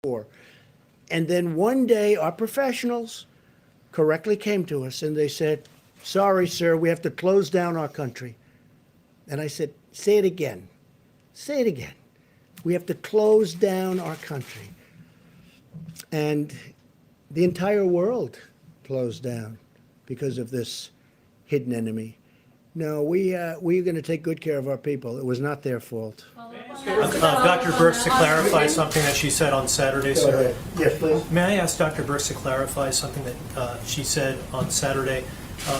for. And then one day, our professionals correctly came to us and they said, sorry, sir, we have to close down our country. And I said, say it again. Say it again. We have to close down our country. And the entire world closed down because of this hidden enemy. No, we're going to take good care of our people. It was not their fault. Dr. Birx to clarify something that she said on Saturday, Go sir. ahead. Yes, please. May I ask Dr. Birx to clarify something that she said on Saturday?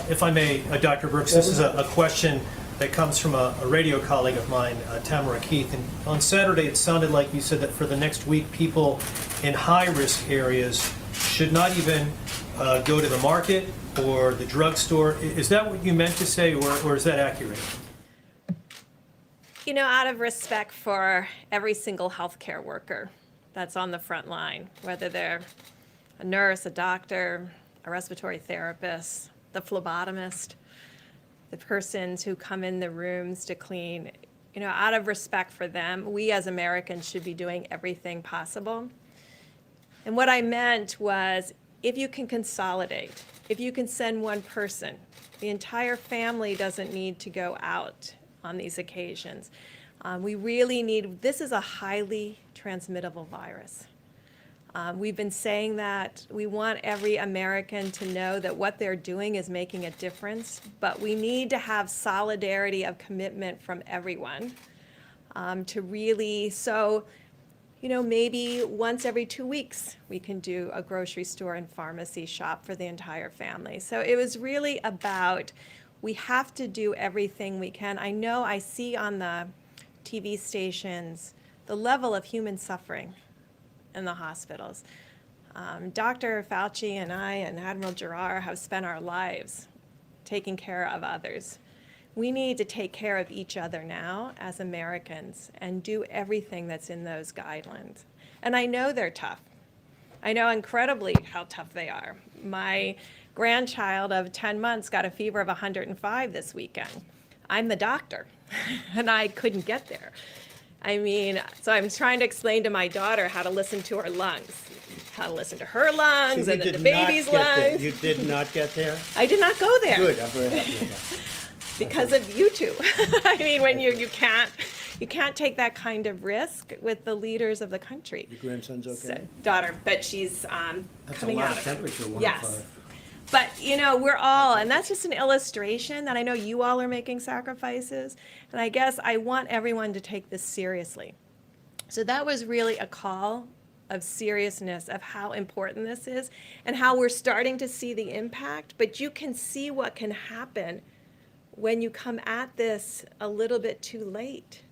If I may, Dr. Birx, this is a question that comes from a radio colleague of mine, Tamara Keith. And on Saturday, it sounded like you said that for the next week, people in high-risk areas should not even go to the market or the drugstore. Is that what you meant to say, or is that accurate? You know, out of respect for every single healthcare worker that's on the front line, whether they're a nurse, a doctor, a respiratory therapist, the phlebotomist, the persons who come in the rooms to clean, you know, out of respect for them, we as Americans should be doing everything possible. And what I meant was, if you can consolidate, if you can send one person, the entire family doesn't need to go out on these occasions. We really need, this is a highly transmittable virus. We've been saying that we want every American to know that what they're doing is making a difference, but we need to have solidarity of commitment from everyone to really, so, you know, maybe once every 2 weeks we can do a grocery store and pharmacy shop for the entire family. So it was really about, we have to do everything we can. I know I see on the TV stations the level of human suffering in the hospitals. Dr. Fauci and I and Admiral Giroir have spent our lives taking care of others. We need to take care of each other now as Americans and do everything that's in those guidelines. And I know they're tough. I know incredibly how tough they are. My grandchild of 10 months got a fever of 105 this weekend. I'm the doctor, and I couldn't get there. I mean, so I'm trying to explain to my daughter how to listen to her lungs, how to listen to her lungs, So and then the baby's lungs. You did not get there? I did not go there. Good, I'm very happy with that. Because of you two. I mean, when you can't take that kind of risk with the leaders of the country. Your grandson's okay? So, daughter, but she's That's coming a lot out of temperature, 105. Yes. But, you know, we're all, and that's just an illustration that I know you all are making sacrifices, and I guess I want everyone to take this seriously. So that was really a call of seriousness of how important this is and how we're starting to see the impact, but you can see what can happen when you come at this a little bit too late.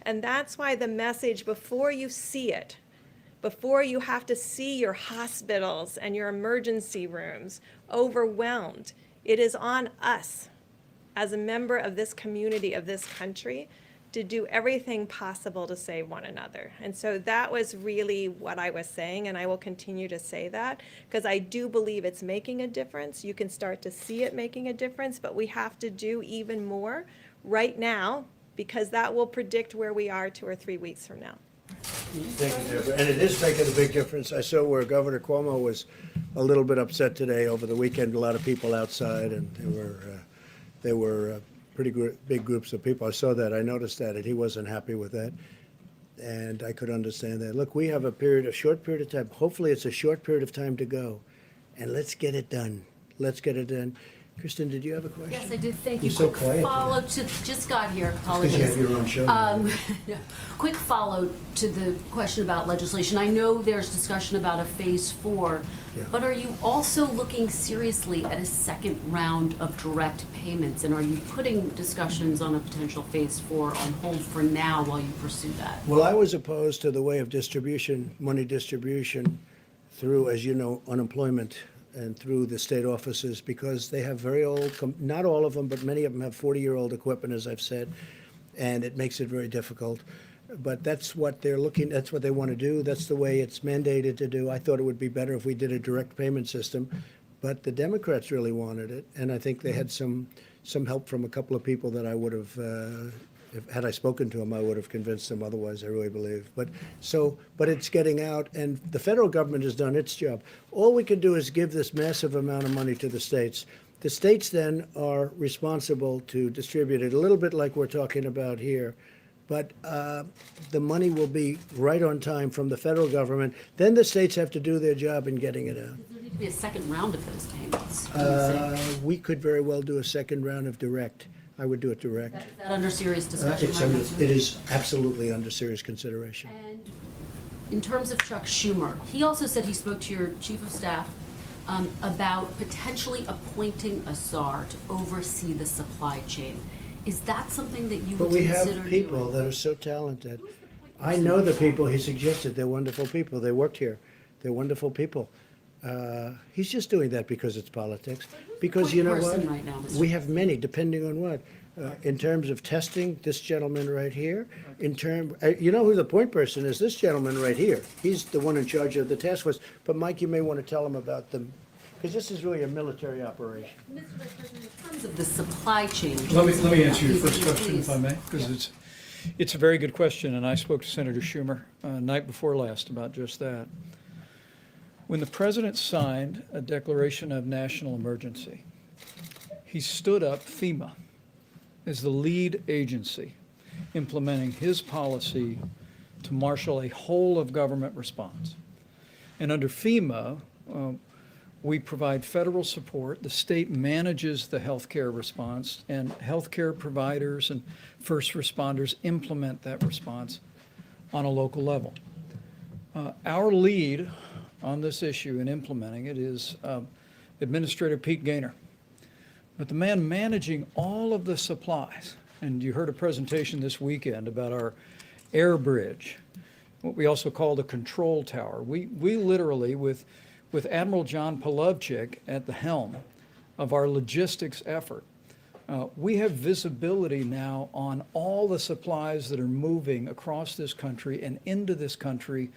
And that's why the message, before you see it, before you have to see your hospitals and your emergency rooms overwhelmed, it is on us as a member of this community, of this country, to do everything possible to save one another. And so that was really what I was saying, and I will continue to say that, because I do believe it's making a difference. You can start to see it making a difference, but we have to do even more right now, because that will predict where we are 2 or 3 weeks from now. Thank you, Deborah. And it is making a big difference. I saw where Governor Cuomo was a little bit upset today over the weekend. A lot of people outside, and there were pretty big groups of people. I saw that. I noticed that, and he wasn't happy with that. And I could understand that. Look, we have a short period of time. Hopefully, it's a short period of time to go, and let's get it done. Let's get it done. Kristen, did you have a question? Yes, I did. Thank You're you. so Quick quiet. follow to, just got here. Because you have your own show. Quick follow to the question about legislation. I know there's discussion about a phase 4, Yeah. but are you also looking seriously at a second round of direct payments? And are you putting discussions on a potential phase 4 on hold for now while you pursue that? Well, I was opposed to the way of distribution, money distribution through, as you know, unemployment and through the state offices, because they have very old, not all of them, but many of them have 40-year-old equipment, as I've said, and it makes it very difficult. But that's what that's what they want to do. That's the way it's mandated to do. I thought it would be better if we did a direct payment system, but the Democrats really wanted it, and I think they had some help from a couple of people that I would have Had I spoken to him, I would have convinced him otherwise, I really believe. But it's getting out, and the federal government has done its job. All we can do is give this massive amount of money to the states. The states then are responsible to distribute it, a little bit like we're talking about here. But the money will be right on time from the federal government. Then the states have to do their job in getting it out. There need to be a second round of those payments. What do you say? We could very well do a second round of direct. I would do it direct. Is that under serious discussion? It is absolutely under serious consideration. And in terms of Chuck Schumer, he also said he spoke to your chief of staff about potentially appointing a czar to oversee the supply chain. Is that something that you But would we consider have doing? people that are so talented. I know the people he suggested. They're wonderful people. They worked here. They're wonderful people. He's just doing that because it's politics. Because you know point what? person right now, Mr. We have many, depending on what. In terms of testing, this gentleman right here. You know who the point person is? This gentleman right here. He's the one in charge of the task force. But Mike, you may want to tell him about them, because this is really a military operation. Mr. Vice President, in terms of the supply chain. Let me answer your first Please, question, if I may, because it's a very good question, and I spoke to Senator Schumer night before last about just that. When the president signed a declaration of national emergency, he stood up FEMA as the lead agency implementing his policy to marshal a whole of government response. And under FEMA, we provide federal support. The state manages the healthcare response, and healthcare providers and first responders implement that response on a local level. Our lead on this issue in implementing it is Administrator Pete Gaynor. But the man managing all of the supplies, and you heard a presentation this weekend about our air bridge, what we also call the control tower. We literally, with Admiral John Polovchik at the helm of our logistics effort, we have visibility now on all the supplies that are moving across this country and into this country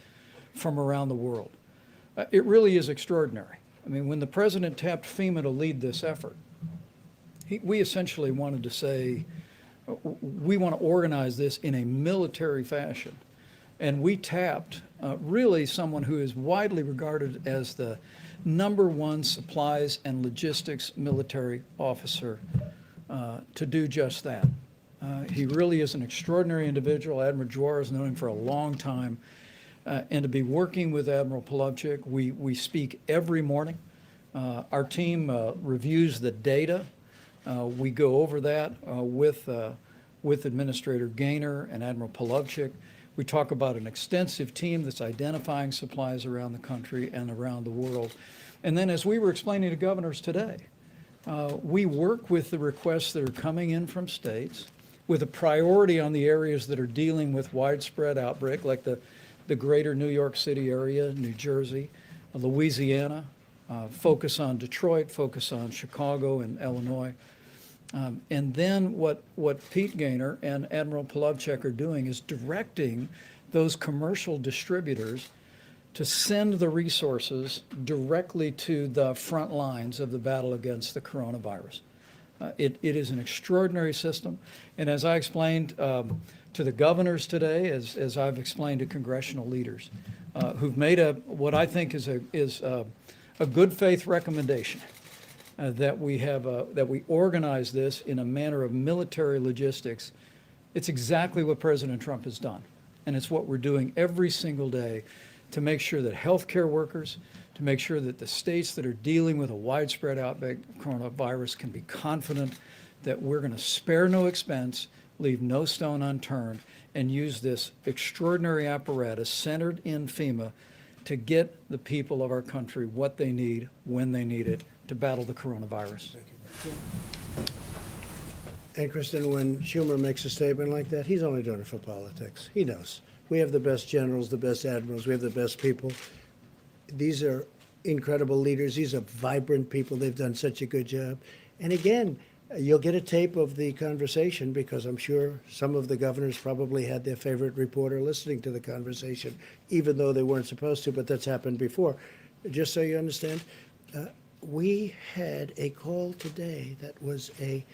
from around the world. It really is extraordinary. I mean, when the president tapped FEMA to lead this effort, we essentially wanted to say, we want to organize this in a military fashion. And we tapped really someone who is widely regarded as the #1 supplies and logistics military officer to do just that. He really is an extraordinary individual. Admiral Juar has known him for a long time. And to be working with Admiral Polovchik, we speak every morning. Our team reviews the data. We go over that with Administrator Gaynor and Admiral Polovchik. We talk about an extensive team that's identifying supplies around the country and around the world. And then, as we were explaining to governors today, we work with the requests that are coming in from states with a priority on the areas that are dealing with widespread outbreak, like the greater New York City area, New Jersey, Louisiana, focus on Detroit, focus on Chicago and Illinois. And then what Pete Gaynor and Admiral Polovchik are doing is directing those commercial distributors to send the resources directly to the front lines of the battle against the coronavirus. It is an extraordinary system. And as I explained to the governors today, as I've explained to congressional leaders, who've made what I think is a good faith recommendation, that we organize this in a manner of military logistics. It's exactly what President Trump has done. And it's what we're doing every single day to make sure that healthcare workers, to make sure that the states that are dealing with a widespread outbreak of coronavirus can be confident that we're going to spare no expense, leave no stone unturned, and use this extraordinary apparatus centered in FEMA to get the people of our country what they need, when they need it, to battle the coronavirus. And Kristen, when Schumer makes a statement like that, he's only doing it for politics. He knows. We have the best generals, the best admirals, we have the best people. These are incredible leaders. These are vibrant people. They've done such a good job. And again, you'll get a tape of the conversation, because I'm sure some of the governors probably had their favorite reporter listening to the conversation, even though they weren't supposed to, but that's happened before. Just so you understand, we had a call today that was a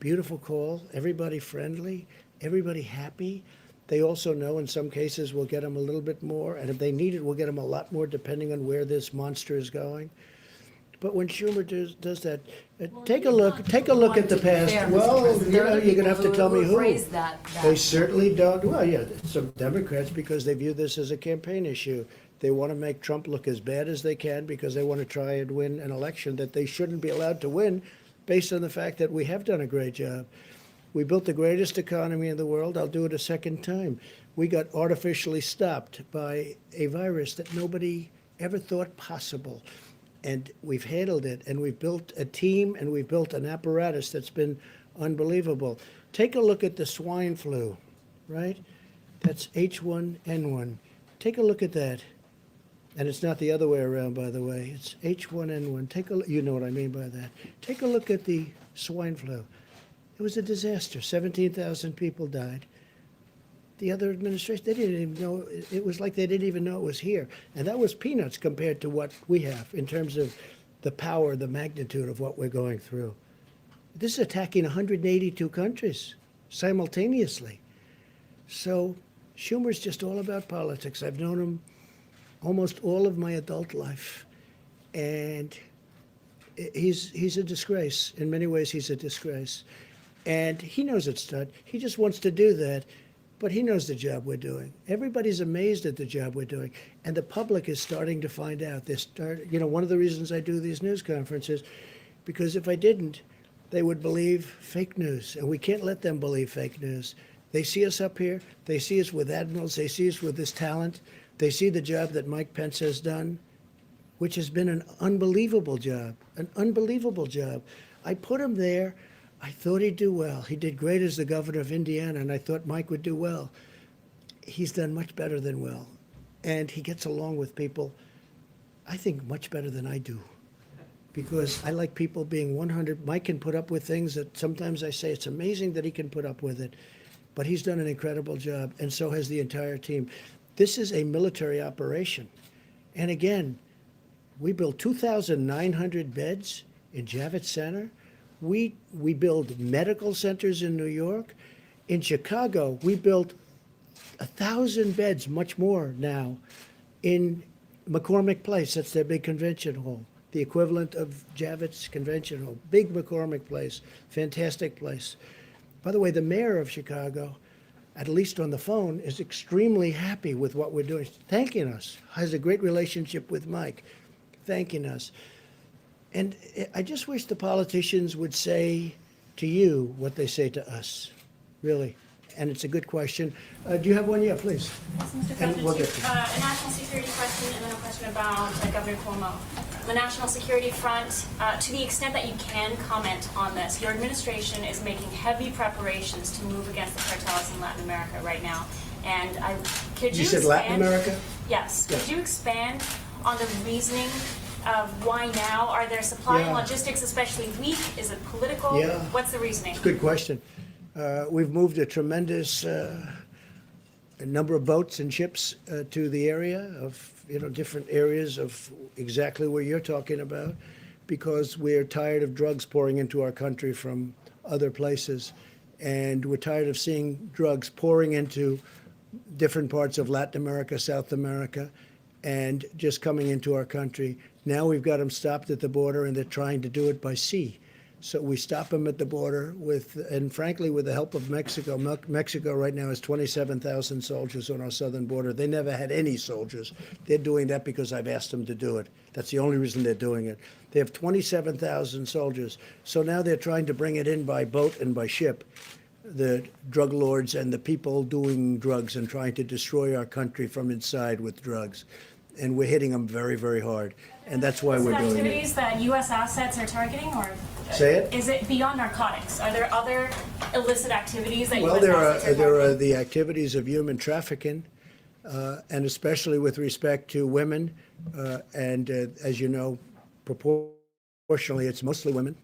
beautiful call, everybody friendly, everybody happy. They also know in some cases we'll get them a little bit more, and if they need it, we'll get them a lot more depending on where this monster is going. But when Schumer does that, take a look at the past. Well, you're going to have to tell me who. They certainly don't. Well, yeah, some Democrats, because they view this as a campaign issue. They want to make Trump look as bad as they can because they want to try and win an election that they shouldn't be allowed to win based on the fact that we have done a great job. We built the greatest economy in the world. I'll do it a second time. We got artificially stopped by a virus that nobody ever thought possible. And we've handled it, and we've built a team, and we've built an apparatus that's been unbelievable. Take a look at the swine flu, right? That's H1N1. Take a look at that. And it's not the other way around, by the way. It's H1N1. You know what I mean by that. Take a look at the swine flu. It was a disaster. 17,000 people died. The other administration, they didn't even know. It was like they didn't even know it was here. And that was peanuts compared to what we have in terms of the power, the magnitude of what we're going through. This is attacking 182 countries simultaneously. So Schumer's just all about politics. I've known him almost all of my adult life. And he's a disgrace. In many ways, he's a disgrace. And he knows it's done. He just wants to do that. But he knows the job we're doing. Everybody's amazed at the job we're doing. And the public is starting to find out. One of the reasons I do these news conferences, because if I didn't, they would believe fake news. And we can't let them believe fake news. They see us up here. They see us with admirals. They see us with this talent. They see the job that Mike Pence has done, which has been an unbelievable job, I put him there. I thought he'd do well. He did great as the governor of Indiana, and I thought Mike would do well. He's done much better than well. And he gets along with people, I think, much better than I do. Because I like people being 100. Mike can put up with things that sometimes I say it's amazing that he can put up with it. But he's done an incredible job, and so has the entire team. This is a military operation. And again, we built 2,900 beds in Javits Center. We build medical centers in New York. In Chicago, we built 1,000 beds, much more now, in McCormick Place. That's their big convention hall, the equivalent of Javits Convention Hall. Big McCormick Place, fantastic place. By the way, the mayor of Chicago, at least on the phone, is extremely happy with what we're doing, thanking us, has a great relationship with Mike, thanking us. And I just wish the politicians would say to you what they say to us, really. And it's a good question. Do you have one? Yeah, please. Yes, Mr. And President, we'll get to a national security question and then a question about Governor Cuomo. The national security front, to the extent that you can comment on this, your administration is making heavy preparations to move against the cartels in Latin America right now. And could you said expand, Latin America? Yes. Yeah. Could you expand on the reasoning of why now? Are their supply and Yeah. logistics especially weak? Is it political? Yeah. What's the reasoning? Good question. We've moved a tremendous number of boats and ships to the area of, different areas of exactly where you're talking about, because we're tired of drugs pouring into our country from other places. And we're tired of seeing drugs pouring into different parts of Latin America, South America, and just coming into our country. Now we've got them stopped at the border, and they're trying to do it by sea. So we stop them at the border and frankly, with the help of Mexico. Mexico right now has 27,000 soldiers on our southern border. They never had any soldiers. They're doing that because I've asked them to do it. That's the only reason they're doing it. They have 27,000 soldiers. So now they're trying to bring it in by boat and by ship, the drug lords and the people doing drugs and trying to destroy our country from inside with drugs. And we're hitting them very, very hard. And that's why Is we're it doing it. activities that U.S. assets are targeting, or Say it? is it beyond narcotics? Are there other illicit activities that Well, U.S. assets are there are targeting? the activities of human trafficking, and especially with respect to women. As you know, proportionally, it's mostly women.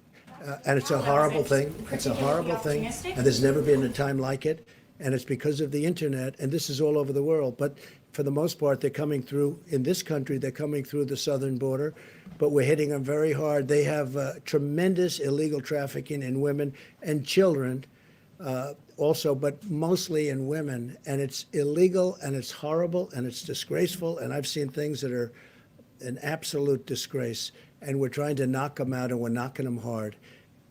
And it's a horrible thing. It's a horrible thing. Opportunistic? And there's never been a time like it. And it's because of the internet. And this is all over the world. But for the most part, they're coming through, in this country, they're coming through the southern border, but we're hitting them very hard. They have tremendous illegal trafficking in women and children also, but mostly in women. And it's illegal, and it's horrible, and it's disgraceful, and I've seen things that are an absolute disgrace, and we're trying to knock them out, and we're knocking them hard.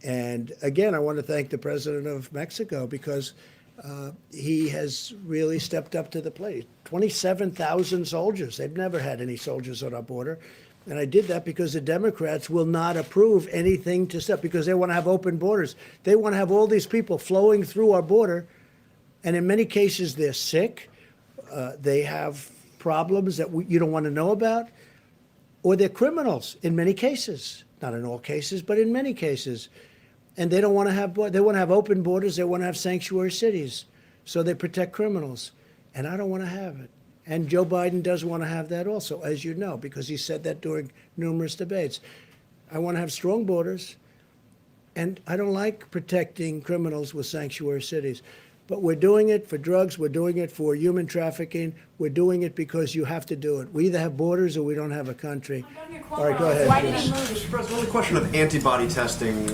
And again, I want to thank the president of Mexico, because he has really stepped up to the plate. 27,000 soldiers. They've never had any soldiers on our border. And I did that because the Democrats will not approve anything to step, because they want to have open borders. They want to have all these people flowing through our border. And in many cases, they're sick. They have problems that you don't want to know about. Or they're criminals in many cases. Not in all cases, but in many cases. And they don't want to have, they want to have open borders. They want to have sanctuary cities. So they protect criminals. And I don't want to have it. And Joe Biden does want to have that also, as you know, because he said that during numerous debates. I want to have strong borders. And I don't like protecting criminals with sanctuary cities. But we're doing it for drugs. We're doing it for human trafficking. We're doing it because you have to do it. We either have borders or we don't have a country. Governor All right, go Cuomo, ahead. why did please. he move? Mr. President, on the question of antibody testing,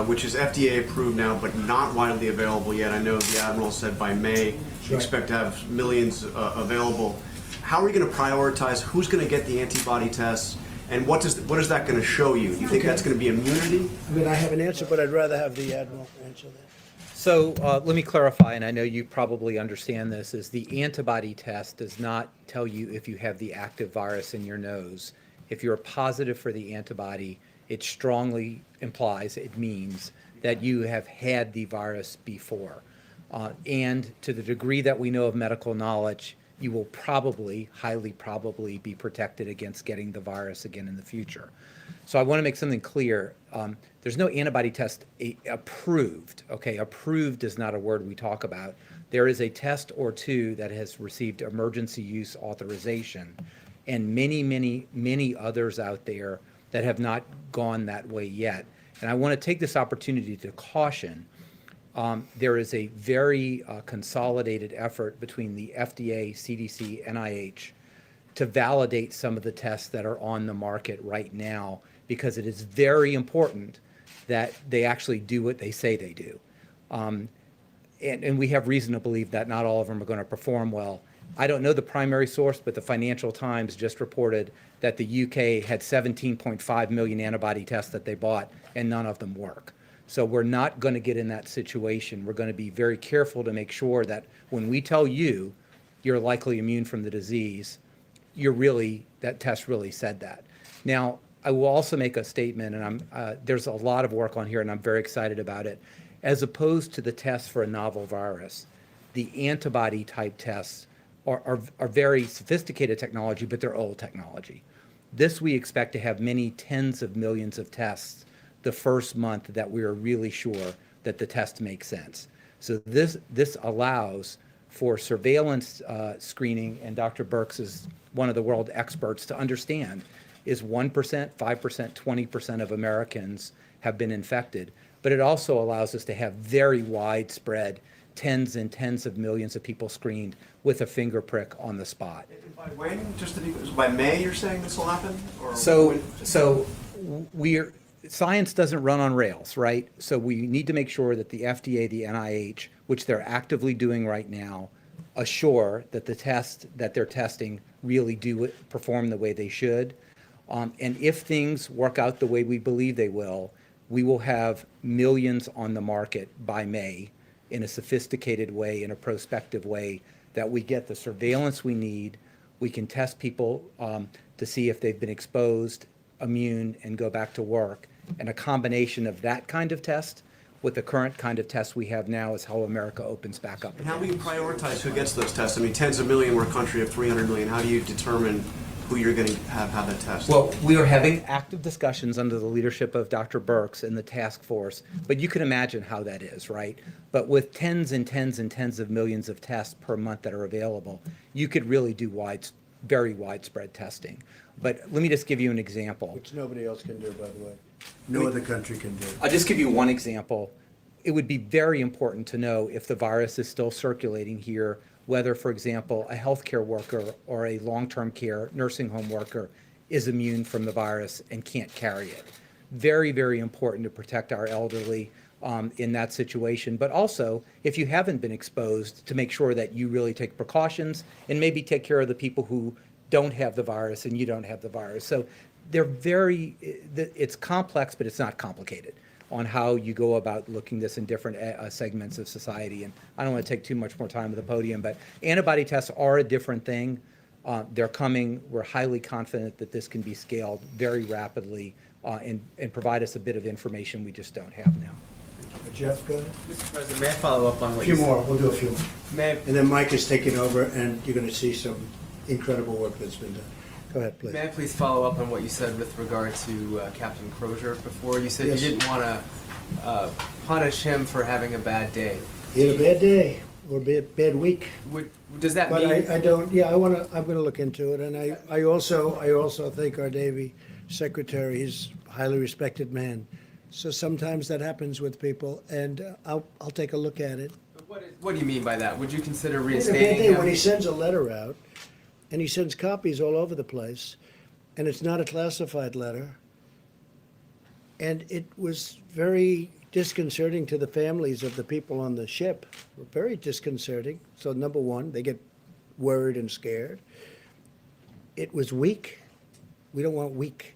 which is FDA approved now but not widely available yet. I know the Admiral said by May you expect to have millions available. How are you going to prioritize who's going to get the antibody tests, and what is that going to show you? You think that's going to be immunity? I mean, I have an answer, but I'd rather have the Admiral answer that. So let me clarify, and I know you probably understand this, is the antibody test does not tell you if you have the active virus in your nose. If you're positive for the antibody, it strongly implies, it means that you have had the virus before. And to the degree that we know of medical knowledge, you will probably, highly probably, be protected against getting the virus again in the future. So I want to make something clear. There's no antibody test approved, okay? Approved is not a word we talk about. There is a test or two that has received emergency use authorization, and many, many, many others out there that have not gone that way yet. And I want to take this opportunity to caution. There is a very consolidated effort between the FDA, CDC, NIH to validate some of the tests that are on the market right now, because it is very important that they actually do what they say they do. And we have reason to believe that not all of them are going to perform well. I don't know the primary source, but the Financial Times just reported that the UK had 17.5 million antibody tests that they bought, and none of them work. So we're not going to get in that situation. We're going to be very careful to make sure that when we tell you you're likely immune from the disease, that test really said that. Now, I will also make a statement, and there's a lot of work on here, and I'm very excited about it. As opposed to the tests for a novel virus, the antibody type tests are very sophisticated technology, but they're old technology. This we expect to have many tens of millions of tests the first month that we are really sure that the test makes sense. So this allows for surveillance screening, and Dr. Birx is one of the world experts to understand, is 1%, 5%, 20% of Americans have been infected. But it also allows us to have very widespread tens and tens of millions of people screened with a finger prick on the spot. By when? Just to be, by May you're saying this will happen? Or So science doesn't run on rails, right? So we need to make sure that the FDA, the NIH, which they're actively doing right now, assure that the tests that they're testing really do perform the way they should. And if things work out the way we believe they will have millions on the market by May in a sophisticated way, in a prospective way, that we get the surveillance we need. We can test people to see if they've been exposed, immune, and go back to work. And a combination of that kind of test with the current kind of test we have now is how America opens back up. And how will you prioritize who gets those tests? I mean, tens of million, we're a country of 300 million. How do you determine who you're going to have that test? Well, we are having active discussions under the leadership of Dr. Birx and the task force, but you can imagine how that is, right? But with tens and tens and tens of millions of tests per month that are available, you could really do very widespread testing. But let me just give you an example. Which nobody else can do, by the way. No other country can do. I'll just give you one example. it would be very important to know if the virus is still circulating here, whether, for example, a healthcare worker or a long-term care nursing home worker is immune from the virus and can't carry it. Very, very important to protect our elderly in that situation. But also, if you haven't been exposed, to make sure that you really take precautions and maybe take care of the people who don't have the virus and you don't have the virus. So it's complex, but it's not complicated on how you go about looking this in different segments of society. And I don't want to take too much more time at the podium, but antibody tests are a different thing. They're coming. We're highly confident that this can be scaled very rapidly and provide us a bit of information we just don't have now. Jeff, go ahead. Mr. President, may I follow up on A what few you said? more, we'll do a few more. May I, And then Mike is taking over, and you're going to see some incredible work that's been done. Go ahead, please. may I please follow up on what you said with regard to Captain Crozier before? You said Yes. you didn't want to punish him for having a bad day. He had a bad day, or bad week. Does that But mean? I don't, yeah, I'm gonna look into it, and I also think our Navy Secretary is a highly respected man. So sometimes that happens with people, and I'll take a look at it. What do you mean by that? Would you consider He had a bad reinstating day him? when he sends a letter out, and he sends copies all over the place, and it's not a classified letter. And it was very disconcerting to the families of the people on the ship, very disconcerting. So number one, they get worried and scared. It was weak. We don't want weak.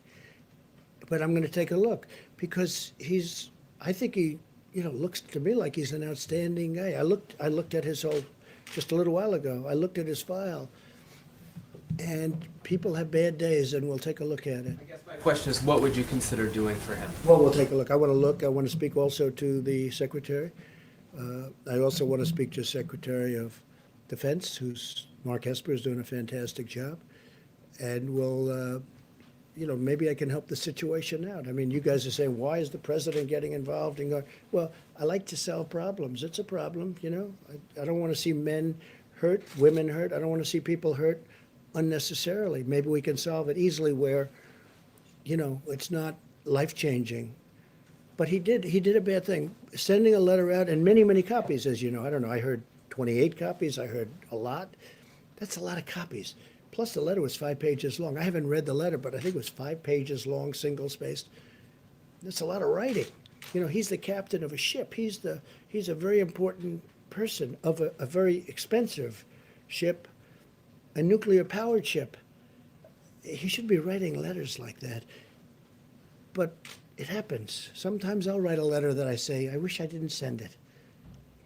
But I'm going to take a look because I think he, looks to me like he's an outstanding guy. I looked at his just a little while ago, I looked at his file. And people have bad days, and we'll take a look at it. I guess my question is, what would you consider doing for him? Well, we'll take a look. I want to speak also to the Secretary. I also want to speak to Secretary of Defense, Mark Esper is doing a fantastic job. And we'll, maybe I can help the situation out. I mean, you guys are saying, why is the president getting involved? And going, well, I like to solve problems. It's a problem, I don't want to see men hurt, women hurt. I don't want to see people hurt unnecessarily. Maybe we can solve it easily where, it's not life-changing. But he did a bad thing, sending a letter out, and many, many copies, as you know. I don't know, I heard 28 copies, I heard a lot. That's a lot of copies. Plus, the letter was 5 pages long. I haven't read the letter, but I think it was 5 pages long, single-spaced. That's a lot of writing. He's the captain of a ship. He's a very important person of a very expensive ship, a nuclear-powered ship. He should be writing letters like that. But it happens. Sometimes I'll write a letter that I say, I wish I didn't send it.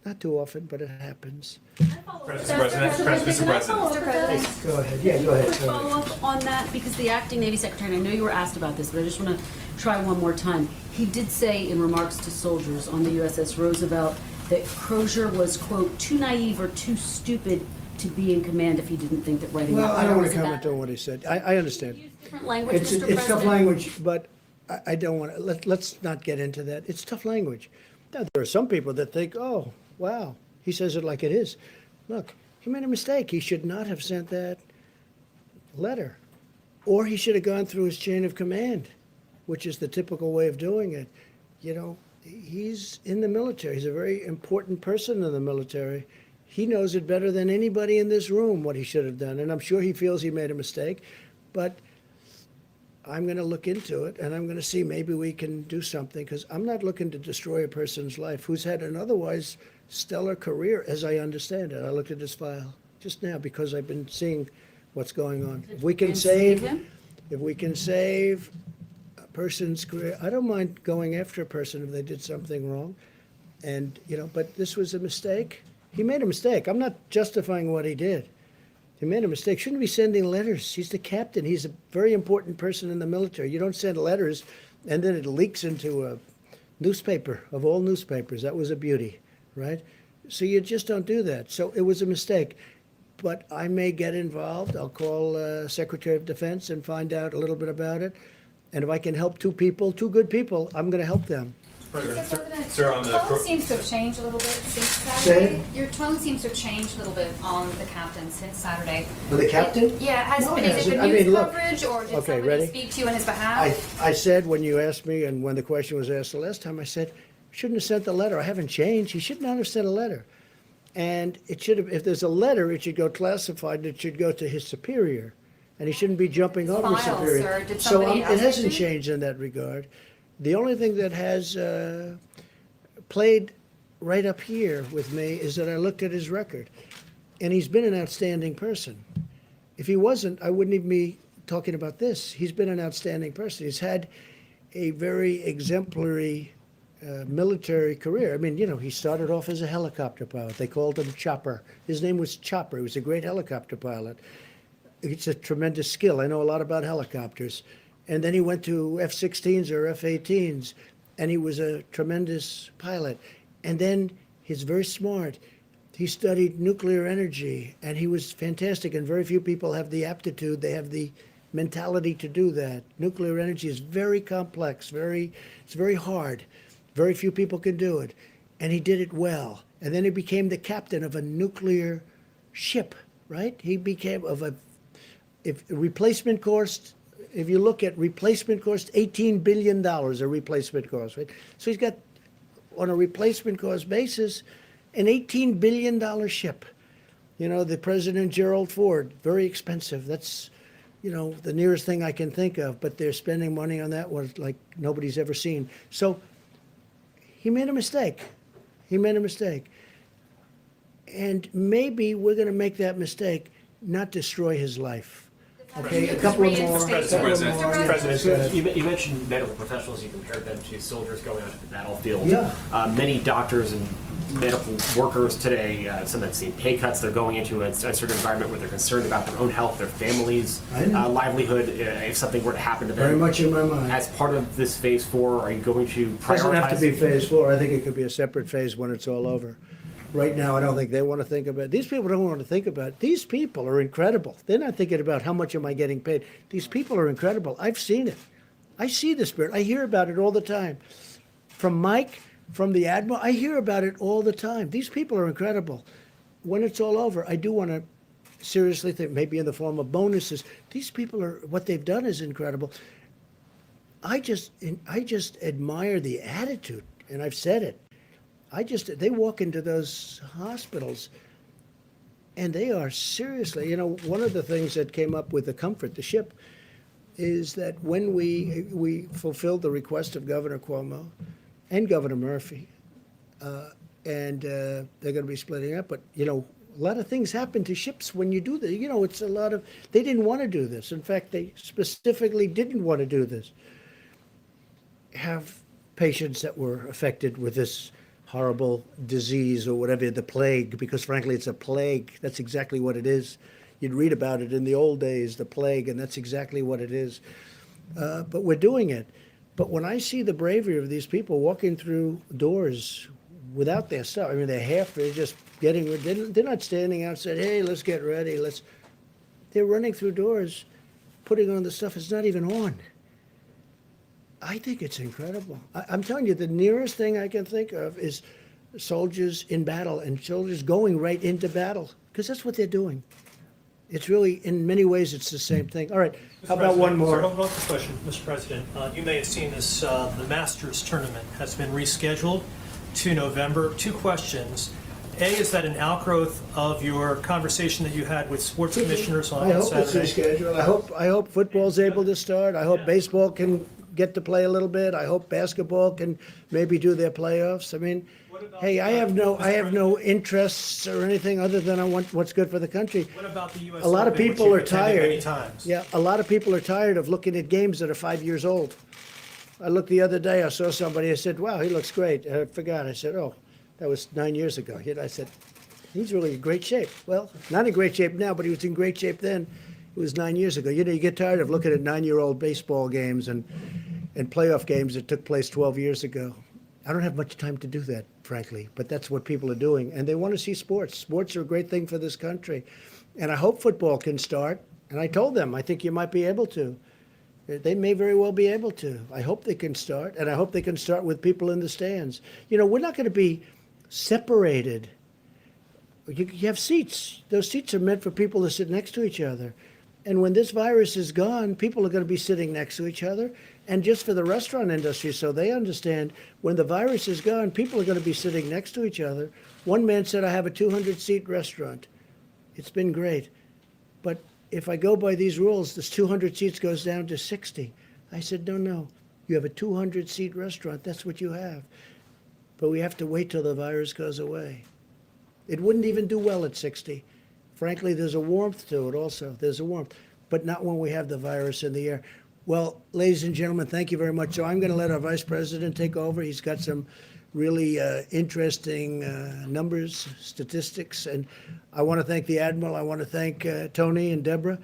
Not too often, but it happens. Mr. President. Go ahead. Yeah, go ahead. Quick follow-up on that, because the acting Navy Secretary, and I know you were asked about this, but I just want to try one more time. He did say in remarks to soldiers on the USS Roosevelt that Crozier was, quote, too naive or too stupid to be in command if he didn't think that writing Well, that I don't letter want was to a comment bad on what he said. I understand. Use different language, It's Mr. tough President. language, but I don't want to, let's not get into that. It's tough language. Now, there are some people that think, oh, wow, he says it like it is. Look, he made a mistake. He should not have sent that letter. Or he should have gone through his chain of command, which is the typical way of doing it. He's in the military. He's a very important person in the military. He knows it better than anybody in this room what he should have done. And I'm sure he feels he made a mistake. But I'm going to look into it, and I'm going to see maybe we can do something, because I'm not looking to destroy a person's life who's had an otherwise stellar career, as I understand it. I looked at his file just now because I've been seeing what's going on. If we can And save save, him? if we can save a person's career, I don't mind going after a person if they did something wrong. And, but this was a mistake. He made a mistake. I'm not justifying what he did. He made a mistake. Shouldn't be sending letters. He's the captain. He's a very important person in the military. You don't send letters and then it leaks into a newspaper of all newspapers. That was a beauty, right? So you just don't do that. So it was a mistake. But I may get involved. I'll call Secretary of Defense and find out a little bit about it. And if I can help two good people, I'm going to help them. Sir, on the tone seems to have changed a little bit since Say Saturday. it. Your tone seems to have changed a little bit on the captain since Saturday. With the captain? Yeah, No, it is it hasn't. the I news mean, look. coverage or did Okay, somebody ready? speak to you on his behalf? I said when you asked me and when the question was asked the last time, I said, Shouldn't have sent the letter. I haven't changed. He should not have sent a letter. And it should have, if there's a letter, it should go classified, and it should go to his superior. And he shouldn't be jumping over his File, superior. sir. Did So somebody it else hasn't do? changed in that regard. The only thing that has played right up here with me is that I looked at his record. And he's been an outstanding person. If he wasn't, I wouldn't even be talking about this. He's been an outstanding person. He's had a very exemplary military career. I mean, you know, he started off as a helicopter pilot. They called him Chopper. His name was Chopper. He was a great helicopter pilot. It's a tremendous skill. I know a lot about helicopters. And then he went to F-16s or F-18s, and he was a tremendous pilot. And then he's very smart. He studied nuclear energy, and he was fantastic. And very few people have the aptitude, they have the mentality to do that. Nuclear energy is very complex, it's very hard. Very few people can do it. And he did it well. And then he became the captain of a nuclear ship, right? He became if replacement cost, if you look at replacement cost, $18 billion a replacement cost, right? So he's got, on a replacement cost basis, an $18 billion ship. You know, the President Gerald Ford, very expensive. That's, you know, the nearest thing I can think of, but they're spending money on that one like nobody's ever seen. So he made a mistake. He made a mistake. And maybe we're going to make that mistake, not destroy his life. Okay, a couple of more. President, you mentioned medical professionals. You compared them to soldiers going onto the battlefield. Yeah. Many doctors and medical workers today, some have seen pay cuts. They're going into a certain environment where they're concerned about their own health, their families' livelihood, if something were to happen to them. Very much in my mind. As part of this phase 4, are you going to prioritize? Doesn't have to be phase 4. I think it could be a separate phase when it's all over. Right now, I don't think they want to think about it. These people don't want to think about it. These people are incredible. They're not thinking about how much am I getting paid. These people are incredible. I've seen it. I see the spirit. I hear about it all the time. From Mike, from the Admiral, I hear about it all the time. These people are incredible. When it's all over, I do want to seriously think, maybe in the form of bonuses. These people are, what they've done is incredible. I just admire the attitude, and I've said it. They walk into those hospitals and they are seriously, you know, one of the things that came up with the Comfort, the ship, is that when we fulfilled the request of Governor Cuomo and Governor Murphy, and they're going to be splitting up, but, you know, a lot of things happen to ships when you do that. You know, it's a lot of, they didn't want to do this. In fact, they specifically didn't want to do this. Have patients that were affected with this horrible disease or whatever, the plague, because frankly, it's a plague. That's exactly what it is. You'd read about it in the old days, the plague, and that's exactly what it is. But we're doing it. But when I see the bravery of these people walking through doors without their stuff, I mean, they're just getting, they're not standing outside, hey, let's get ready, they're running through doors, putting on the stuff that's not even on. I think it's incredible. I'm telling you, the nearest thing I can think of is soldiers in battle and soldiers going right into battle, because that's what they're doing. It's really, in many ways, it's the same thing. All right, how about one more? One more question, Mr. President. You may have seen this, the Masters tournament has been rescheduled to November. 2 questions. A, is that an outgrowth of your conversation that you had with sports commissioners on I hope Saturday? it's rescheduled. I hope football's able to start. I hope baseball can get to play a little bit. I hope basketball can maybe do their playoffs. I mean, hey, I have no interests or anything other than I want what's good for the country. What about the U.S. A lot of Open, which people you've are attended many tired. times? Yeah, a lot of people are tired of looking at games that are 5 years old. I looked the other day, I saw somebody, I said, wow, he looks great. I forgot. I said, oh, that was 9 years ago. I said, he's really in great shape. Well, not in great shape now, but he was in great shape then. It was 9 years ago. You know, you get tired of looking at 9-year-old baseball games and playoff games that took place 12 years ago. I don't have much time to do that, frankly, but that's what people are doing. And they want to see sports. Sports are a great thing for this country. And I hope football can start. And I told them, I think you might be able to. They may very well be able to. I hope they can start. And I hope they can start with people in the stands. You know, we're not going to be separated. You have seats. Those seats are meant for people to sit next to each other. And when this virus is gone, people are going to be sitting next to each other. And just for the restaurant industry, so they understand, when the virus is gone, people are going to be sitting next to each other. One man said, I have a 200-seat restaurant. It's been great. But if I go by these rules, this 200 seats goes down to 60. I said, no. You have a 200-seat restaurant. That's what you have. But we have to wait till the virus goes away. It wouldn't even do well at 60. Frankly, there's a warmth to it also. There's a warmth, but not when we have the virus in the air. Well, ladies and gentlemen, thank you very much. So I'm going to let our Vice President take over. He's got some really interesting numbers, statistics, and I want to thank the Admiral. I want to thank Tony and Deborah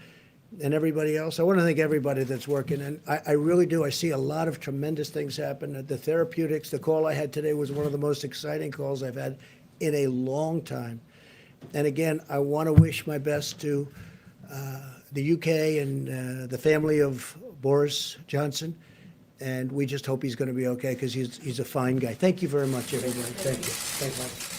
and everybody else. I want to thank everybody that's working, and I really do. I see a lot of tremendous things happen. The therapeutics, the call I had today was one of the most exciting calls I've had in a long time. And again, I want to wish my best to the UK and the family of Boris Johnson. And we just hope he's going to be okay, because he's a fine guy. Thank you very much, everybody. Thank you. Thank you.